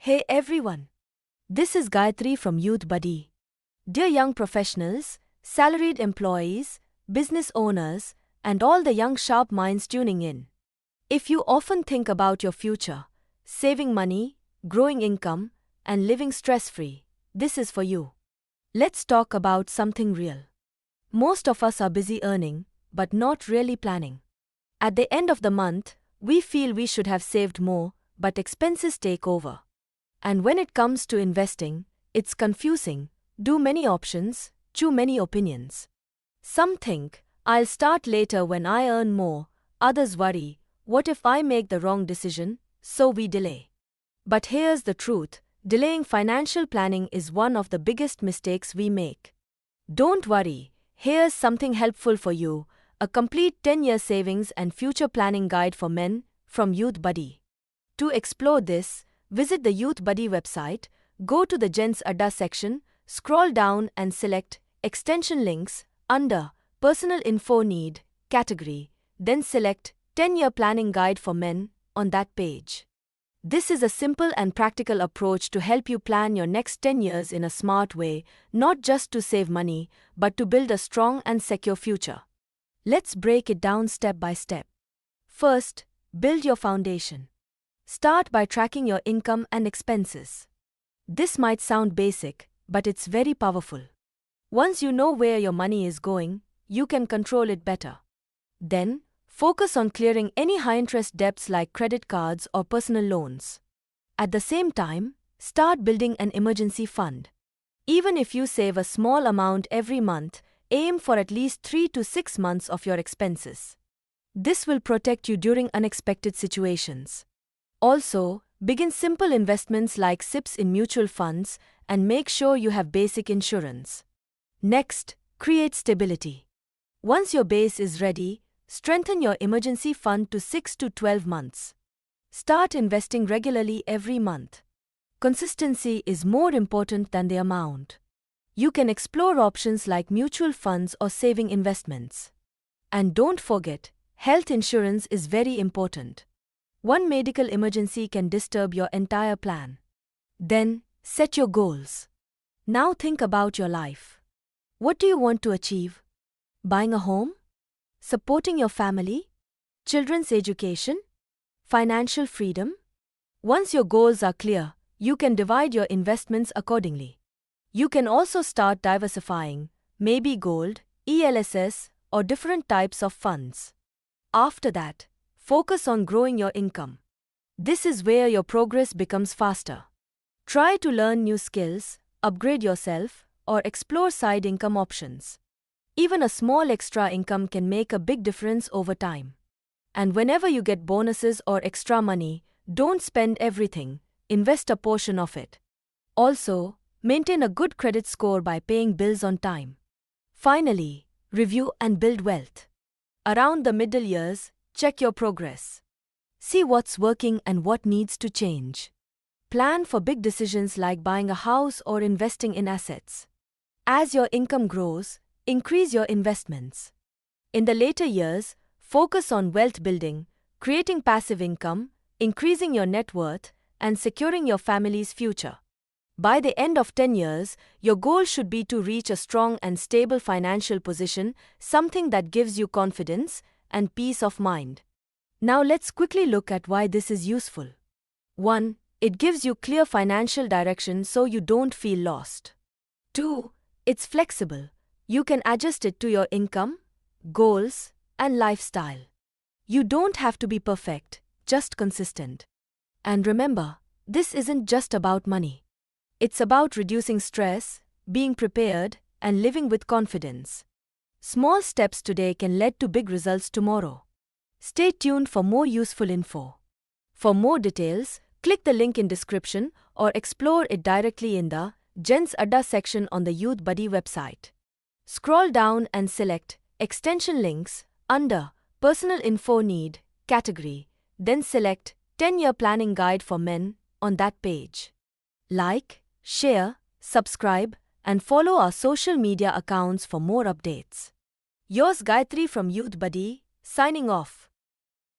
Hey everyone, this is Gayatri from Youthbuddy. Dear young professionals, salaried employees, business owners, and all the young sharp minds tuning in. If you often think about your future, saving money, growing income, and living stress-free, this is for you. Let's talk about something real. Most of us are busy earning, but not really planning. At the end of the month, we feel we should have saved more, but expenses take over. And when it comes to investing, it's confusing. Too many options, too many opinions. Some think, I'll start later when I earn more. Others worry, what if I make the wrong decision? So we delay. But here's the truth, delaying financial planning is one of the biggest mistakes we make. Don't worry, here's something helpful for you, a complete 10-year savings and future planning guide for men from Youthbuddy. To explore this, visit the Youthbuddy website, go to the Gents section, scroll down and select Extension Links under Personal Info Need category, then select 10-Year Planning Guide for Men on that page. This is a simple and practical approach to help you plan your next 10 years in a smart way, not just to save money, but to build a strong and secure future. Let's break it down step by step. First, build your foundation. Start by tracking your income and expenses. This might sound basic, but it's very powerful. Once you know where your money is going, you can control it better. Then, focus on clearing any high-interest debts like credit cards or personal loans. At the same time, start building an emergency fund. Even if you save a small amount every month, aim for at least 3 to 6 months of your expenses. This will protect you during unexpected situations. Also, begin simple investments like SIPs in mutual funds and make sure you have basic insurance. Next, create stability. Once your base is ready, strengthen your emergency fund to 6 to 12 months. Start investing regularly every month. Consistency is more important than the amount. You can explore options like mutual funds or saving investments. And don't forget, health insurance is very important. One medical emergency can disturb your entire plan. Then, set your goals. Now think about your life. What do you want to achieve? Buying a home? Supporting your family? Children's education? Financial freedom? Once your goals are clear, you can divide your investments accordingly. You can also start diversifying, maybe gold, ELSS, or different types of funds. After that, focus on growing your income. This is where your progress becomes faster. Try to learn new skills, upgrade yourself, or explore side income options. Even a small extra income can make a big difference over time. And whenever you get bonuses or extra money, don't spend everything, invest a portion of it. Also, maintain a good credit score by paying bills on time. Finally, review and build wealth. Around the middle years, check your progress. See what's working and what needs to change. Plan for big decisions like buying a house or investing in assets. As your income grows, increase your investments. In the later years, focus on wealth building, creating passive income, increasing your net worth, and securing your family's future. By the end of 10 years, your goal should be to reach a strong and stable financial position, something that gives you confidence and peace of mind. Now let's quickly look at why this is useful. 1. It gives you clear financial direction so you don't feel lost. 2. It's flexible. You can adjust it to your income, goals, and lifestyle. You don't have to be perfect, just consistent. And remember, this isn't just about money. It's about reducing stress, being prepared, and living with confidence. Small steps today can lead to big results tomorrow. Stay tuned for more useful info. For more details, click the link in description or explore it directly in the Gents section on the Youthbuddy website. Scroll down and select Extension Links under Personal Info Need category, then select 10-Year Planning Guide for Men on that page. Like, share, subscribe, and follow our social media accounts for more updates. Yours Gayatri from Youthbuddy, signing off.